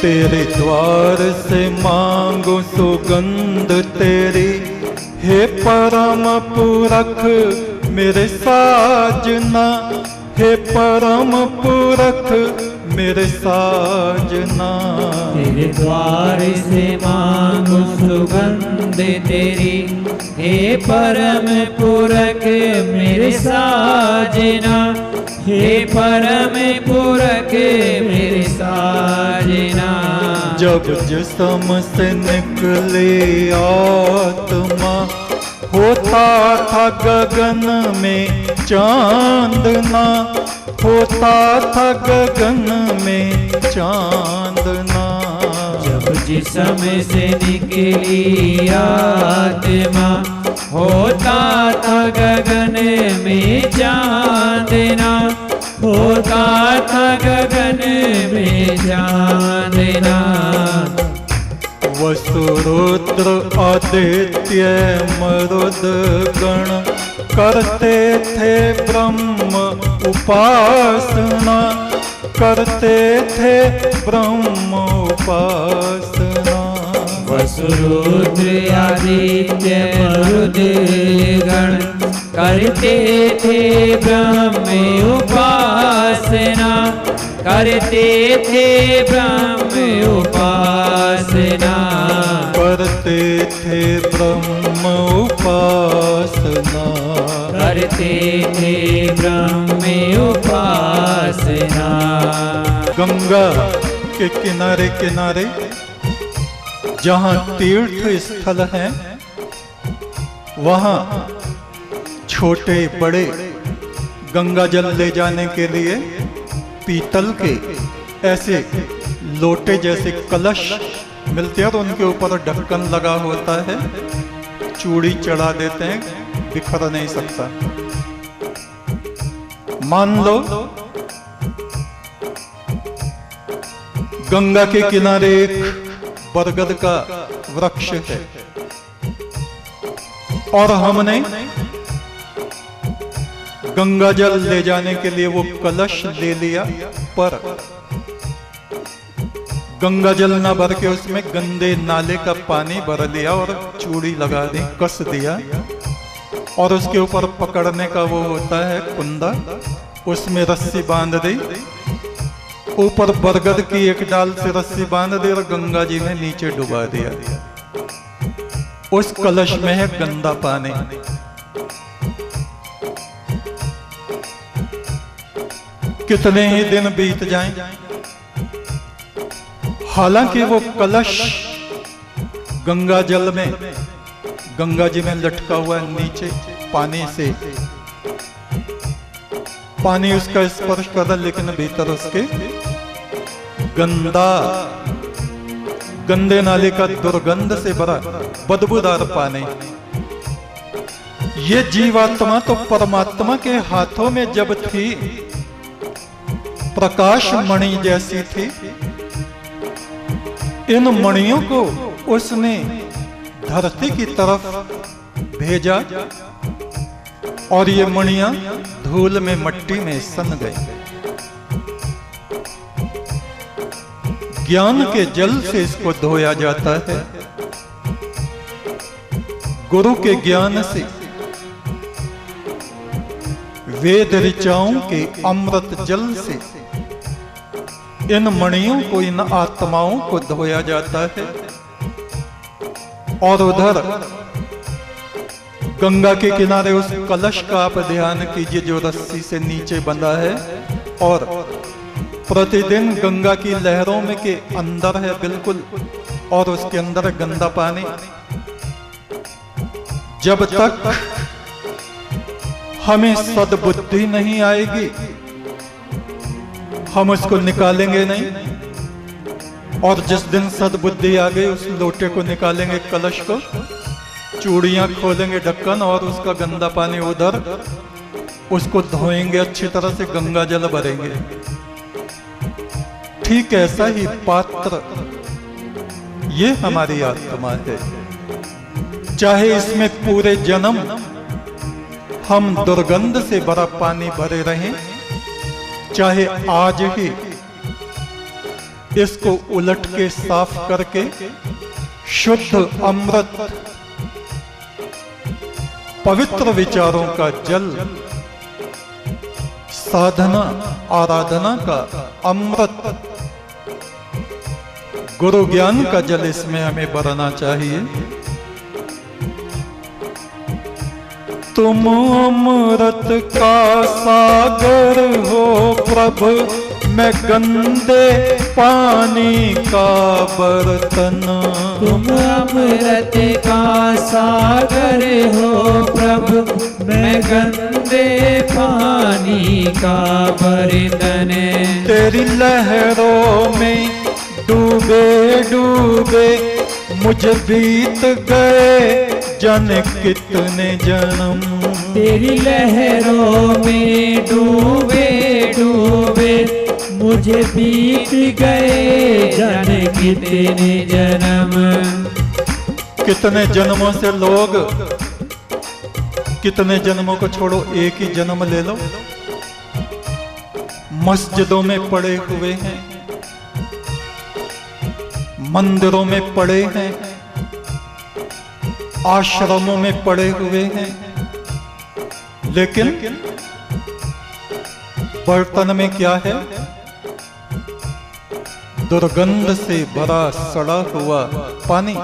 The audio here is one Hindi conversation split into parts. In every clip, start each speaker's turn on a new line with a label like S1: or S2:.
S1: तेरे द्वार से मांगो सुगंध तेरी, हे परम पुरख मेरे साजना, हे परम पुरख मेरे साजना।
S2: तेरे द्वार से मांगो सुगंध तेरी, हे परम पुरख मेरे साजना, हे परम पुरख मेरे साजना।
S1: जब जिस्म से निकले आत्मा, होता था गगन में चांदना, होता था गगन में चांदना।
S2: जब जिस्म से निकली आत्मा, होता था गगन में चांदना, होता था गगन में चांदना।
S1: वसु रुद्र आदित्य मरुद गण, करते थे ब्रह्म उपासना, करते थे ब्रह्म उपासना।
S2: वसु रुद्र आदित्य मरुद गण, करते थे ब्रह्म उपासना, करते थे ब्रह्म उपासना,
S1: करते थे ब्रह्म उपासना,
S2: करते थे ब्रह्म उपासना।
S1: गंगा के किनारे किनारे जहाँ तीर्थ स्थल हैं, वहाँ छोटे बड़े गंगा जल ले जाने के लिए पीतल के ऐसे लोटे जैसे कलश मिलते हैं, और उनके ऊपर ढक्कन लगा होता है, चूड़ी चढ़ा देते हैं, बिखर नहीं सकता। मान लो गंगा के किनारे एक बरगद का वृक्ष है, और हमने गंगा जल ले जाने के लिए वो कलश ले लिया, पर गंगा जल ना भर के उसमें गंदे नाले का पानी भर लिया और चूड़ी लगा दी, कस दिया, और उसके ऊपर पकड़ने का वो होता है कुंदा, उसमें रस्सी बांध दी, ऊपर बरगद की एक डाल से रस्सी बांध दी और गंगा जी में नीचे डुबा दिया। उस कलश में है गंदा पानी। कितने ही दिन बीत जाएं, हालांकि वो कलश गंगा जल में, गंगा जी में लटका हुआ है, नीचे पानी से पानी उसका स्पर्श कर रहा, लेकिन भीतर उसके गंदे नाले का दुर्गंध से भरा बदबूदार पानी। ये जीवात्मा तो परमात्मा के हाथों में जब थी, प्रकाश मणि जैसी थी, इन मणियों को उसने धरती की तरफ भेजा, और ये मणियां धूल में मट्टी में सन गई। ज्ञान के जल से इसको धोया जाता है, गुरु के ज्ञान से, वेद ऋचाओं के अमृत जल से इन मणियों को, इन आत्माओं को धोया जाता है। और उधर गंगा के किनारे उस कलश का आप ध्यान कीजिए जो रस्सी से नीचे बंधा है, और प्रतिदिन गंगा की लहरों में के अंदर है बिल्कुल, और उसके अंदर गंदा पानी। जब तक हमें सद्बुद्धि नहीं आएगी, हम उसको निकालेंगे नहीं, और जिस दिन सद्बुद्धि आ गई, उस लोटे को निकालेंगे, कलश को, चूड़ियां खोलेंगे ढक्कन, और उसका गंदा पानी उधर, उसको धोएंगे अच्छी तरह से, गंगा जल भरेंगे। ठीक ऐसा ही पात्र ये हमारी आत्मा है। चाहे इसमें पूरे जन्म हम दुर्गंध से भरा पानी भरे रहें, चाहे आज ही इसको उलट के साफ करके शुद्ध अमृत पवित्र विचारों का जल, साधना आराधना का अमृत, गुरु ज्ञान का जल इसमें हमें भरना चाहिए। तुम अमृत का सागर हो प्रभु, मैं गंदे पानी का बर्तन।
S2: तुम अमृत का सागर हो प्रभु, मैं गंदे पानी का बर्तन।
S1: तेरी लहरों में डूबे डूबे मुझे बीत गए जाने कितने जन्म।
S2: तेरी लहरों में डूबे डूबे मुझे बीत गए जाने कितने जन्म।
S1: कितने जन्मों से लोग, कितने जन्मों को छोड़ो, एक ही जन्म ले लो, मस्जिदों में पड़े हुए हैं, मंदिरों में पड़े हैं, आश्रमों में पड़े हुए हैं, लेकिन बर्तन में क्या है? दुर्गंध से भरा सड़ा हुआ पानी।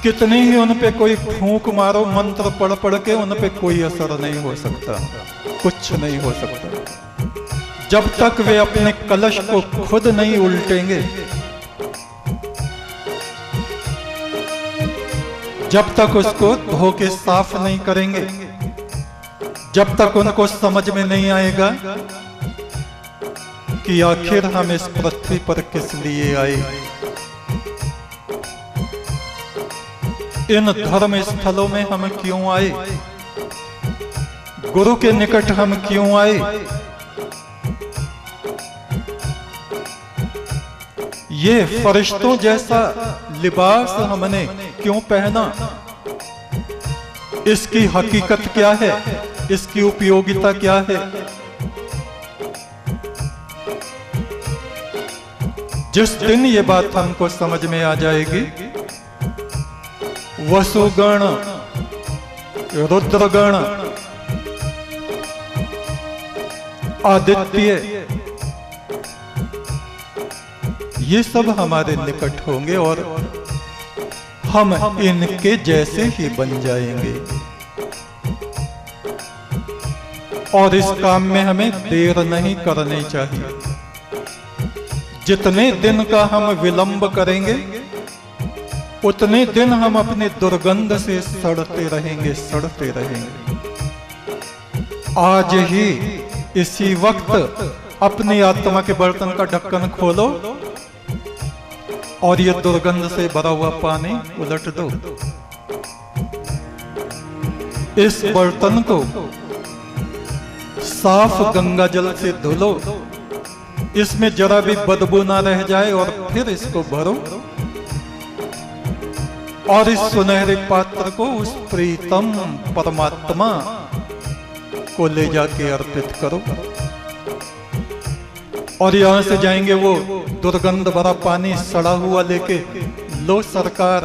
S1: कितने ही उन पे कोई फूंक मारो, मंत्र पढ़ पढ़ के, उन पे कोई असर नहीं हो सकता, कुछ नहीं हो सकता। जब तक वे अपने कलश को खुद नहीं उल्टेंगे, जब तक उसको धो के साफ नहीं करेंगे, जब तक उनको समझ में नहीं आएगा कि आखिर हम इस पृथ्वी पर किस लिए आए, इन धर्म स्थलों में हम क्यों आए, गुरु के निकट हम क्यों आए, ये फरिश्तों जैसा लिबास हमने क्यों पहना, इसकी हकीकत क्या है, इसकी उपयोगिता क्या है। जिस दिन ये बात हमको समझ में आ जाएगी, वसुगण, रुद्रगण, आदित्य, ये सब हमारे निकट होंगे और हम इनके जैसे ही बन जाएंगे। और इस काम में हमें देर नहीं करनी चाहिए। जितने दिन का हम विलंब करेंगे, उतने दिन हम अपने दुर्गंध से सड़ते रहेंगे, सड़ते रहेंगे। आज ही इसी वक्त अपनी आत्मा के बर्तन का ढक्कन खोलो और ये दुर्गंध से भरा हुआ पानी उलट दो। इस बर्तन को साफ गंगा जल से धुलो, इसमें जरा भी बदबू ना रह जाए, और फिर इसको भरो और इस सुनहरे पात्र को उस प्रीतम परमात्मा को ले जाके अर्पित करो। और यहां से जाएंगे वो दुर्गंध भरा पानी सड़ा हुआ लेके, लो सरकार,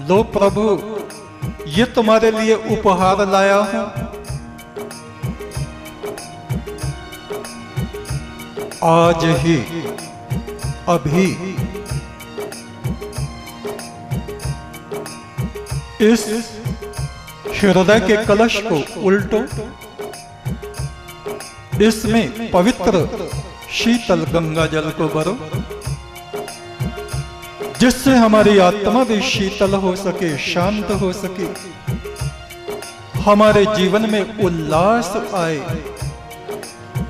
S1: लो प्रभु, ये तुम्हारे लिए उपहार लाया हूं। आज ही, अभी इस हृदय के कलश को उल्टो, इसमें पवित्र शीतल गंगा जल को भरो, जिससे हमारी आत्मा भी शीतल हो सके, शांत हो सके, हमारे जीवन में उल्लास आए,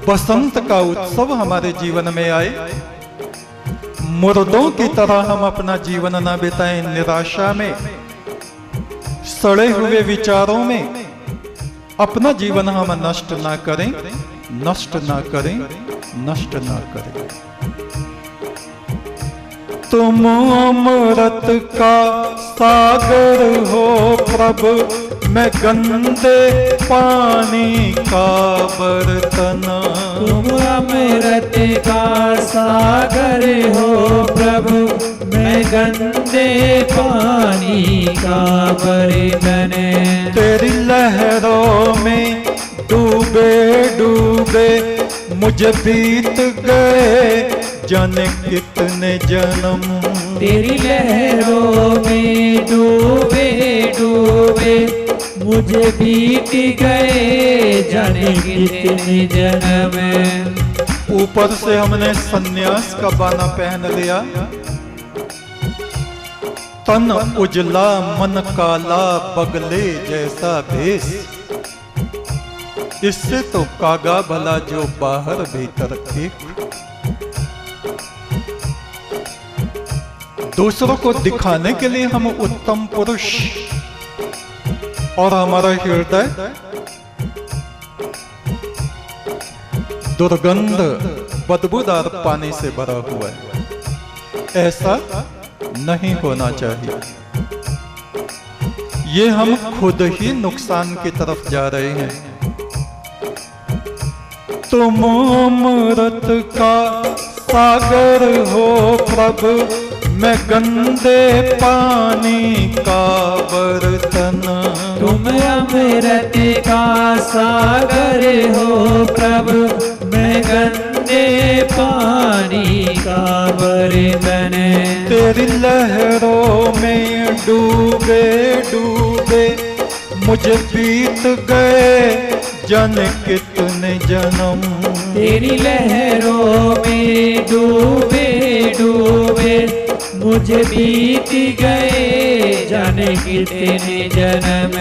S1: बसंत का उत्सव हमारे जीवन में आए। मुर्दों की तरह हम अपना जीवन ना बिताएं निराशा में, सड़े हुए विचारों में। अपना जीवन हम नष्ट ना करें, नष्ट ना करें, नष्ट ना करें। तुम अमृत का सागर हो प्रभु, मैं गंदे पानी का बर्तन।
S2: तुम अमृत का सागर हो प्रभु, मैं गंदे पानी का बर्तन।
S1: तेरी लहरों में डूबे डूबे मुझे बीत गए जाने कितने जन्म।
S2: तेरी लहरों में डूबे डूबे मुझे बीत गए जाने कितने जन्म।
S1: ऊपर से हमने सन्यास का बाना पहन लिया, तन उजला मन काला बगले जैसा भेष। इससे तो कागा भला जो बाहर भीतर एक। दूसरों को दिखाने के लिए हम उत्तम पुरुष और हमारा हृदय दुर्गंध बदबूदार पानी से भरा हुआ है। ऐसा नहीं होना चाहिए। ये हम खुद ही नुकसान की तरफ जा रहे हैं। तुम अमृत का सागर हो प्रभु, मैं गंदे पानी का बर्तन।
S2: तुम अमृत का सागर हो प्रभु, मैं गंदे पानी का बर्तन।
S1: तेरी लहरों में डूबे डूबे मुझे बीत गए जाने कितने जन्म।
S2: तेरी लहरों में डूबे डूबे मुझे बीत गए जाने कितने जन्म।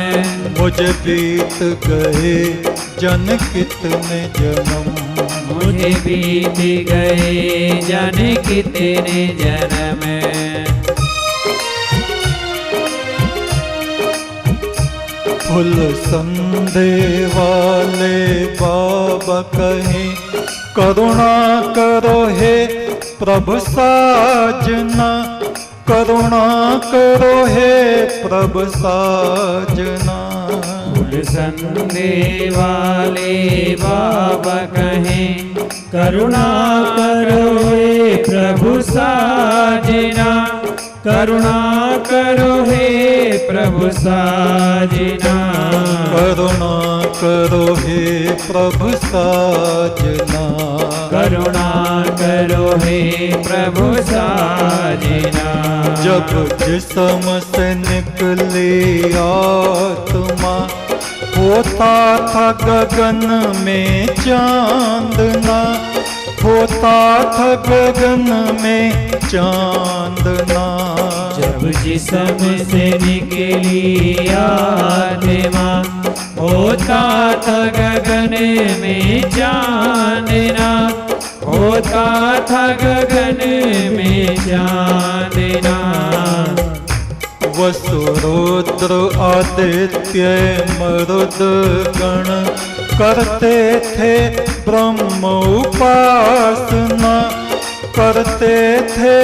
S1: मुझे बीत गए जाने कितने जन्म।
S2: मुझे बीत गए जाने कितने जन्म।
S1: फुल संधे वाले बाबा कहें करुणा करो हे प्रभु साजना, करुणा करो हे प्रभु साजना।
S2: फूल संधे वाले बाबा कहें करुणा करो हे प्रभु साजना, करुणा करो हे प्रभु साजना।
S1: करुणा करो हे प्रभु साजना,
S2: करुणा करो हे प्रभु साजना।
S1: जब जिस्म से निकली आत्मा होता था गगन में चांदना, होता था गगन में चांदना।
S2: जब जिस्म से निकली आत्मा होता था गगन में चांदना, होता था गगन में चांदना।
S1: वसुरुद्र आदित्य मरुद गण करते थे ब्रह्म उपासना, करते थे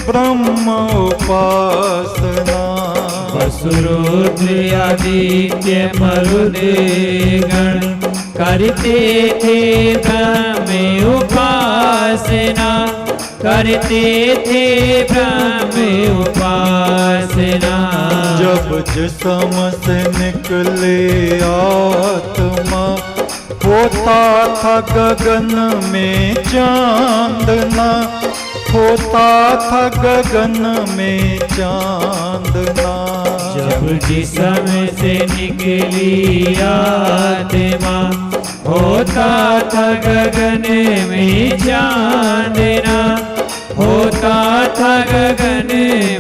S1: ब्रह्म उपासना।
S2: वसुरुद्र आदित्य मरुद गण करते थे ब्रह्म उपासना, करते थे ब्रह्म उपासना।
S1: जब जिस्म से निकले आत्मा होता था गगन में चांदना, होता था गगन में चांदना।
S2: जब जिस्म से निकली आत्मा होता था गगन में चांदना, होता था गगन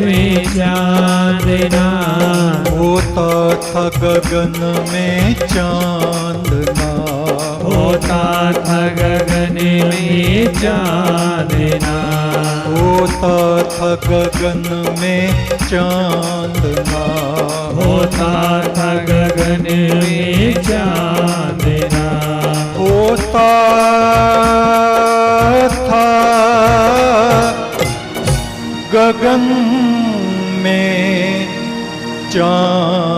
S2: में चांदना।
S1: होता था गगन में चांदना,
S2: होता था गगन में चांदना।
S1: होता था गगन में चांदना,
S2: होता था गगन में चांदना।
S1: होता था गगन में चांदना।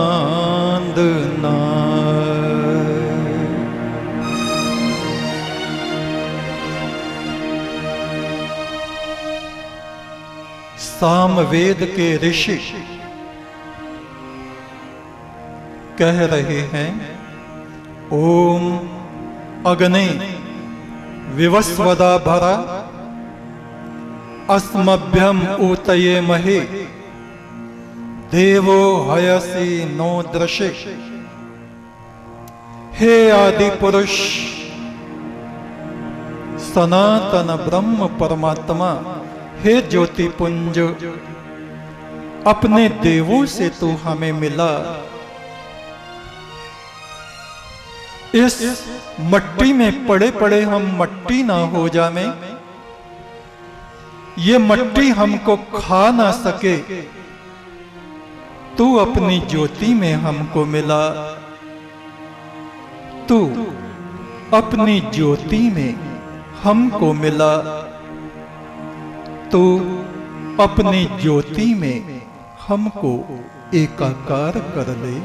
S1: सामवेद के ऋषि कह रहे हैं, ओम अग्नि विवस्वदा भरा अस्मभ्यम ऊतये महे देवो हयसी नो दृशे। हे आदि पुरुष सनातन ब्रह्म परमात्मा, हे ज्योति पुंज, अपने देवों से तू हमें मिला। इस मट्टी में पड़े पड़े हम मट्टी ना हो जावे, ये मट्टी हमको खा ना सके, तू अपनी ज्योति में हमको मिला। तू अपनी ज्योति में हमको मिला, तू अपनी ज्योति में हमको एकाकार कर ले।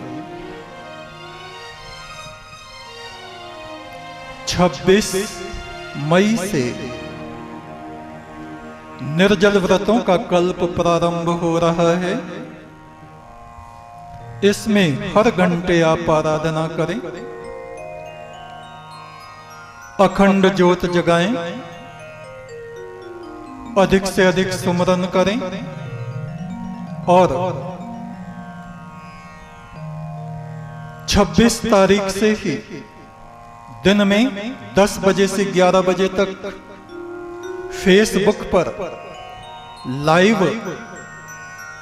S1: 26 मई से निर्जल व्रतों का कल्प प्रारंभ हो रहा है। इसमें हर घंटे आप आराधना करें, अखंड ज्योत जगाएं, अधिक से अधिक सुमरन करें और 26 तारीख से ही दिन में 10 बजे से 11 बजे तक फेसबुक पर लाइव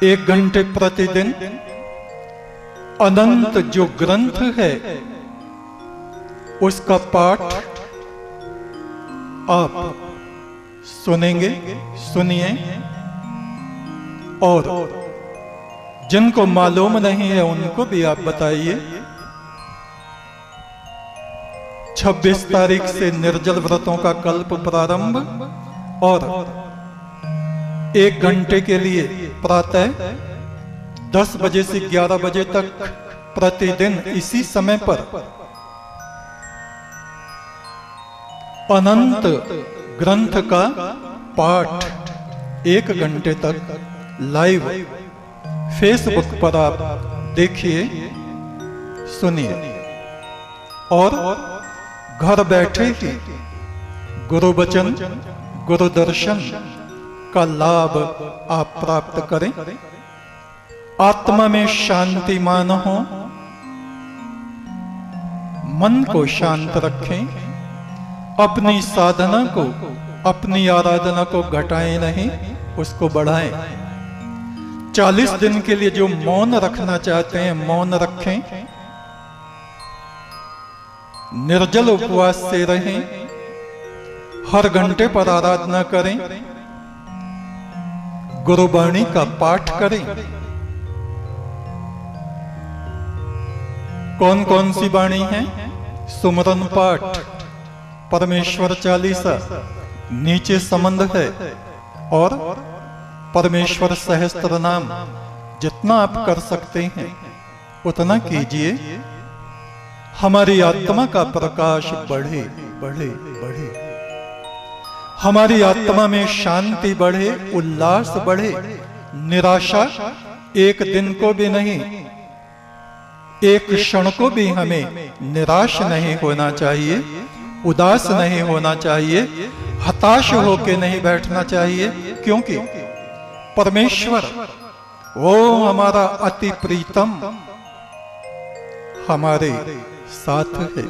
S1: 1 घंटे प्रतिदिन अनंत जो ग्रंथ है उसका पाठ आप सुनेंगे, सुनिए। और जिनको मालूम नहीं है उनको भी आप बताइए। 26 तारीख से निर्जल व्रतों का कल्प प्रारंभ और 1 घंटे के लिए प्रातः 10 बजे से 11 बजे तक प्रतिदिन इसी समय पर अनंत ग्रंथ का पाठ 1 घंटे तक लाइव फेसबुक पर आप देखिए, सुनिए और घर बैठे ही गुरु वचन, गुरु दर्शन का लाभ आप प्राप्त करें। आत्मा में शांति मान हो, मन को शांत रखें, अपनी साधना को, अपनी आराधना को घटाएं नहीं, उसको बढ़ाएं। 40 दिन के लिए जो मौन रखना चाहते हैं मौन रखें, निर्जल उपवास से रहें, हर घंटे पर आराधना करें, गुरुवाणी का पाठ करें। कौन कौन सी वाणी है? सुमरन पाठ, परमेश्वर चालीसा, नीचे संबंध है और परमेश्वर सहस्त्र नाम। जितना आप कर सकते हैं उतना कीजिए। हमारी आत्मा का प्रकाश बढ़े बढ़े बढ़े, हमारी आत्मा में शांति बढ़े, उल्लास बढ़े। निराशा एक दिन को भी नहीं, एक क्षण को भी हमें निराश नहीं होना चाहिए, उदास नहीं होना चाहिए, हताश होके नहीं बैठना चाहिए, क्योंकि परमेश्वर वो हमारा अति प्रीतम हमारे साथ है।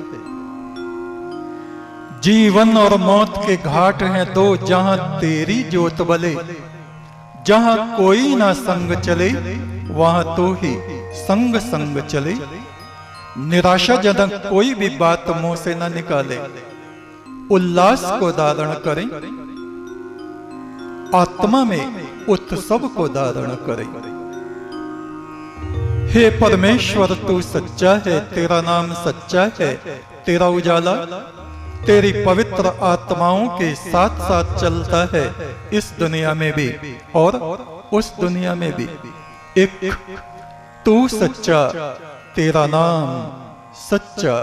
S1: जीवन और मौत के घाट हैं दो, जहां तेरी ज्योत बले, जहां कोई ना संग चले, वहां तो ही संग संग चले। निराशाजनक कोई भी बात मुंह से न निकाले, उल्लास को धारण करें, आत्मा में उत्सव को धारण करें। हे परमेश्वर तू सच्चा है, तेरा नाम सच्चा है, तेरा उजाला तेरी पवित्र आत्माओं के साथ साथ चलता है, इस दुनिया में भी और उस दुनिया में भी। एक तू सच्चा, तेरा नाम सच्चा।